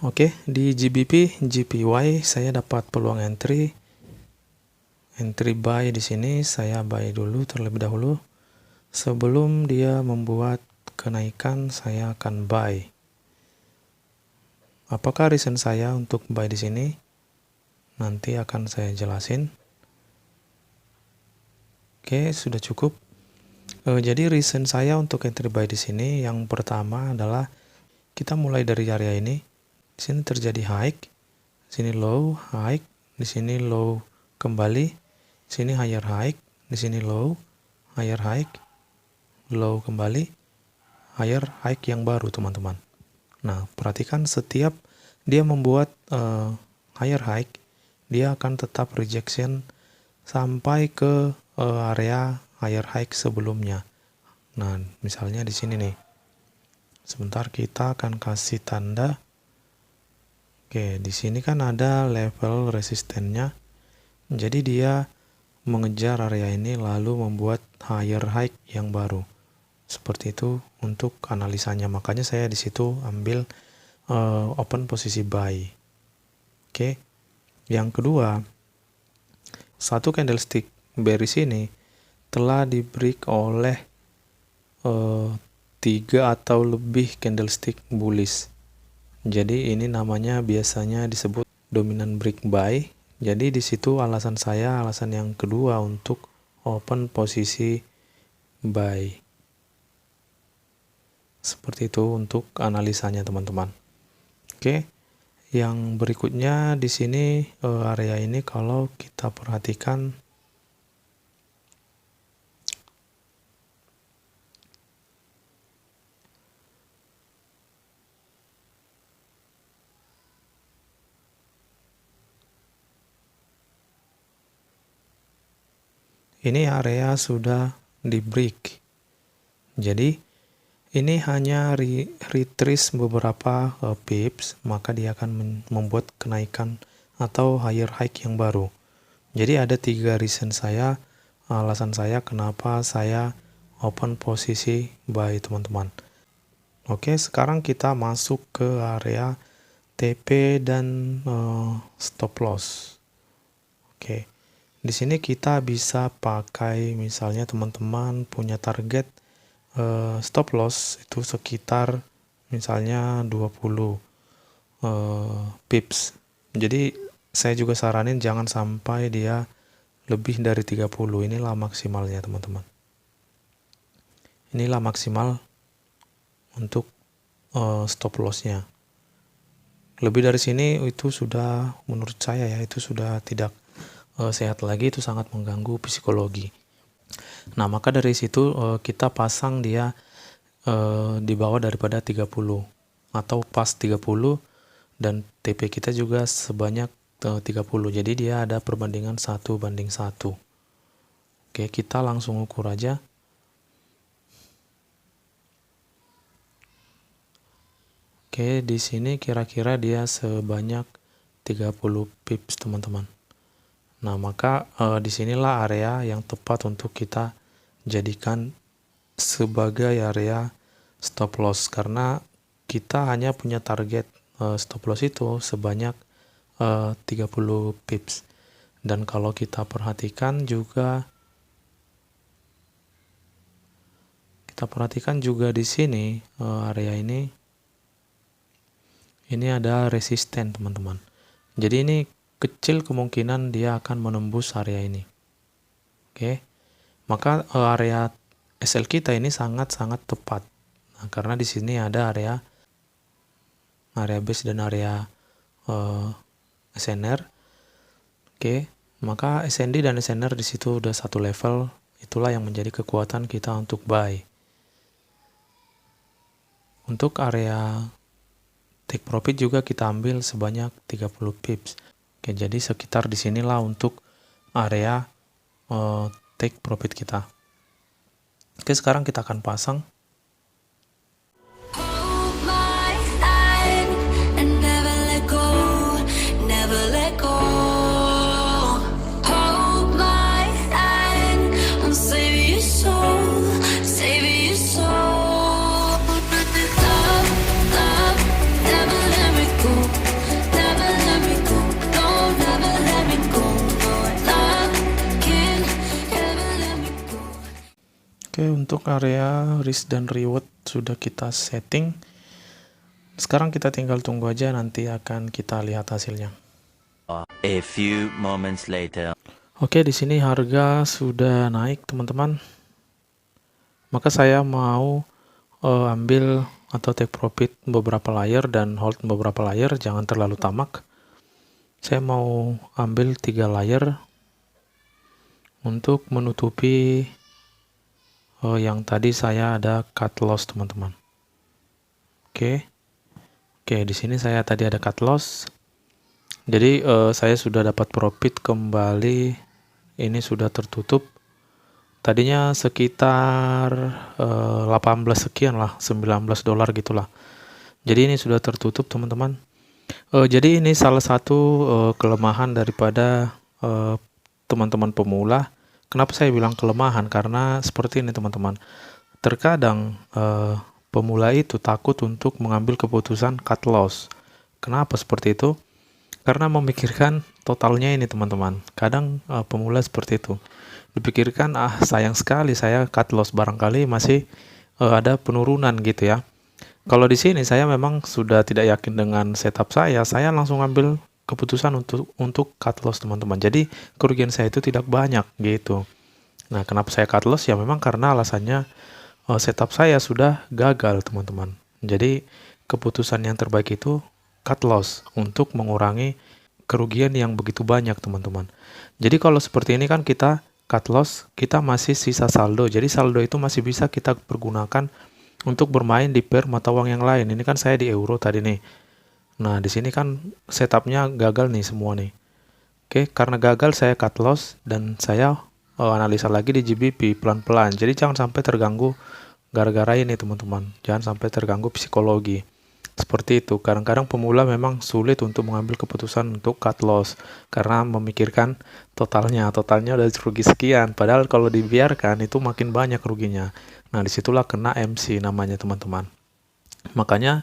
Oke, di GBP, GPY saya dapat peluang entry buy di sini. Saya buy dulu terlebih dahulu. Sebelum dia membuat kenaikan, saya akan buy. Apakah reason saya untuk buy di sini? Nanti akan saya jelasin. Oke, sudah cukup. Jadi reason saya untuk entry buy di sini yang pertama adalah kita mulai dari area ini. Di sini terjadi high, di sini low, high, di sini low kembali, di sini higher high, di sini low, higher high, low kembali, higher high yang baru teman-teman. Nah, perhatikan setiap dia membuat higher high, dia akan tetap rejection sampai ke area higher high sebelumnya. Nah, misalnya di sini nih. Sebentar kita akan kasih tanda. Oke, di sini kan ada level resistennya. Jadi dia mengejar area ini lalu membuat higher high yang baru. Seperti itu untuk analisanya. Makanya saya di situ ambil open posisi buy. Oke. Yang kedua, satu candlestick bearish ini telah di break oleh 3 atau lebih candlestick bullish. Jadi ini namanya biasanya disebut dominant break buy. Jadi di situ alasan yang kedua untuk open posisi buy. Seperti itu untuk analisanya teman-teman. Oke. Yang berikutnya di sini area ini kalau kita perhatikan ini area sudah di break. Jadi ini hanya retrace beberapa pips, maka dia akan membuat kenaikan atau higher high yang baru. Jadi ada 3 reason alasan saya kenapa saya open posisi buy teman-teman. Oke, sekarang kita masuk ke area TP dan stop loss. Oke. Di sini kita bisa pakai misalnya teman-teman punya target stop loss itu sekitar misalnya 20 pips. Jadi saya juga saranin jangan sampai dia lebih dari 30. Inilah maksimalnya teman-teman. Inilah maksimal untuk stop lossnya. Lebih dari sini itu sudah menurut saya ya itu sudah tidak sehat lagi, itu sangat mengganggu psikologi. Nah, maka dari situ kita pasang dia di bawah daripada 30 atau pas 30 dan TP kita juga sebanyak 30. Jadi dia ada perbandingan 1:1. Oke, kita langsung ukur aja. Oke, di sini kira-kira dia sebanyak 30 pips teman-teman. Nah, maka disinilah area yang tepat untuk kita jadikan sebagai area stop loss karena kita hanya punya target stop loss itu sebanyak 30 pips. Dan kalau kita perhatikan juga di sini area ini ada resisten teman-teman. Jadi ini kecil kemungkinan dia akan menembus area ini. Oke. Maka area SL kita ini sangat-sangat tepat. Nah, karena di sini ada area base dan area SNR. Oke. Maka SND dan SNR di situ udah satu level. Itulah yang menjadi kekuatan kita untuk buy. Untuk area take profit juga kita ambil sebanyak 30 pips. Oke, jadi sekitar di sinilah untuk area take profit kita. Oke, sekarang kita akan pasang. Oke, untuk area risk dan reward sudah kita setting. Sekarang kita tinggal tunggu aja, nanti akan kita lihat hasilnya. A few moments later. Oke, di sini harga sudah naik, teman-teman. Maka saya mau ambil atau take profit beberapa layer dan hold beberapa layer, jangan terlalu tamak. Saya mau ambil 3 layer untuk menutupi yang tadi saya ada cut loss, teman-teman. Oke, di sini saya tadi ada cut loss. Jadi saya sudah dapat profit kembali. Ini sudah tertutup. Tadinya sekitar 18 sekian lah, $19 gitulah. Jadi ini sudah tertutup, teman-teman. Jadi ini salah satu kelemahan daripada teman-teman pemula. Kenapa saya bilang kelemahan? Karena seperti ini, teman-teman. Terkadang pemula itu takut untuk mengambil keputusan cut loss. Kenapa seperti itu? Karena memikirkan totalnya ini, teman-teman. Kadang pemula seperti itu. Dipikirkan, sayang sekali saya cut loss, barangkali masih ada penurunan gitu ya. Kalau di sini saya memang sudah tidak yakin dengan setup saya langsung ambil keputusan untuk cut loss, teman-teman. Jadi kerugian saya itu tidak banyak gitu. Nah, kenapa saya cut loss? Ya memang karena alasannya setup saya sudah gagal, teman-teman. Jadi keputusan yang terbaik itu cut loss untuk mengurangi kerugian yang begitu banyak, teman-teman. Jadi kalau seperti ini kan kita cut loss, kita masih sisa saldo. Jadi saldo itu masih bisa kita pergunakan untuk bermain di pair mata uang yang lain. Ini kan saya di euro tadi nih. Nah, di sini kan setupnya gagal nih semua nih. Oke, karena gagal saya cut loss dan saya analisa lagi di GBP pelan-pelan. Jadi jangan sampai terganggu gara-gara ini, teman-teman. Jangan sampai terganggu psikologi. Seperti itu. Kadang-kadang pemula memang sulit untuk mengambil keputusan untuk cut loss karena memikirkan totalnya udah rugi sekian. Padahal kalau dibiarkan itu makin banyak ruginya. Nah, disitulah kena MC namanya, teman-teman. Makanya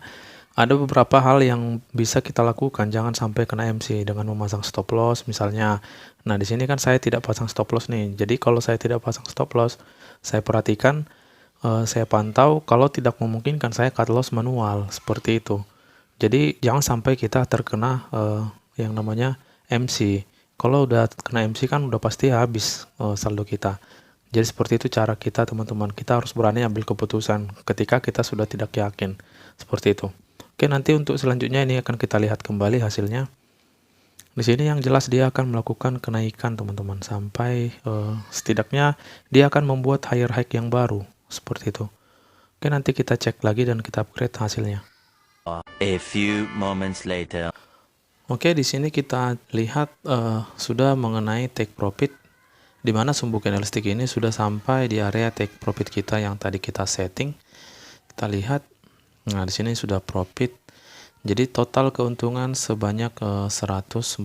ada beberapa hal yang bisa kita lakukan, jangan sampai kena MC dengan memasang stop loss misalnya. Nah, di sini kan saya tidak pasang stop loss nih. Jadi kalau saya tidak pasang stop loss, saya perhatikan, saya pantau, kalau tidak memungkinkan saya cut loss manual, seperti itu. Jadi jangan sampai kita terkena yang namanya MC. Kalau udah kena MC kan udah pasti habis saldo kita. Jadi seperti itu cara kita, teman-teman. Kita harus berani ambil keputusan ketika kita sudah tidak yakin. Seperti itu. Oke, nanti untuk selanjutnya ini akan kita lihat kembali hasilnya. Di sini yang jelas dia akan melakukan kenaikan, teman-teman, sampai setidaknya dia akan membuat higher high yang baru, seperti itu. Oke, nanti kita cek lagi dan kita upgrade hasilnya. A few moments later. Oke, di sini kita lihat sudah mengenai take profit, di mana sumbu candlestick ini sudah sampai di area take profit kita yang tadi kita setting. Kita lihat. Nah, di sini sudah profit. Jadi total keuntungan sebanyak 142.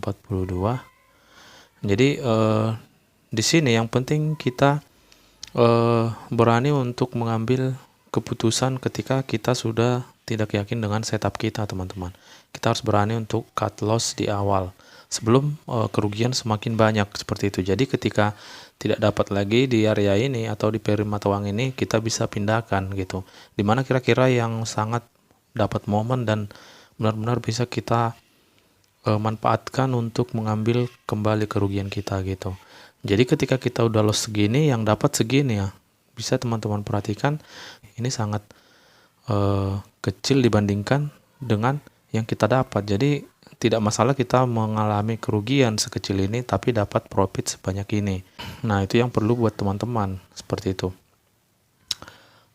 Jadi di sini yang penting kita berani untuk mengambil keputusan ketika kita sudah tidak yakin dengan setup kita, teman-teman. Kita harus berani untuk cut loss di awal sebelum kerugian semakin banyak, seperti itu. Jadi ketika tidak dapat lagi di area ini atau di pair mata uang ini, kita bisa pindahkan gitu. Dimana kira-kira yang sangat dapat momen dan benar-benar bisa kita manfaatkan untuk mengambil kembali kerugian kita gitu. Jadi ketika kita udah loss segini, yang dapat segini ya. Bisa teman-teman perhatikan, ini sangat kecil dibandingkan dengan yang kita dapat. Jadi tidak masalah kita mengalami kerugian sekecil ini tapi dapat profit sebanyak ini. Nah, itu yang perlu buat teman-teman, seperti itu.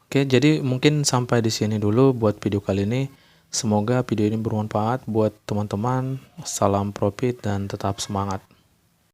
Oke, jadi mungkin sampai di sini dulu buat video kali ini. Semoga video ini bermanfaat buat teman-teman. Salam profit dan tetap semangat.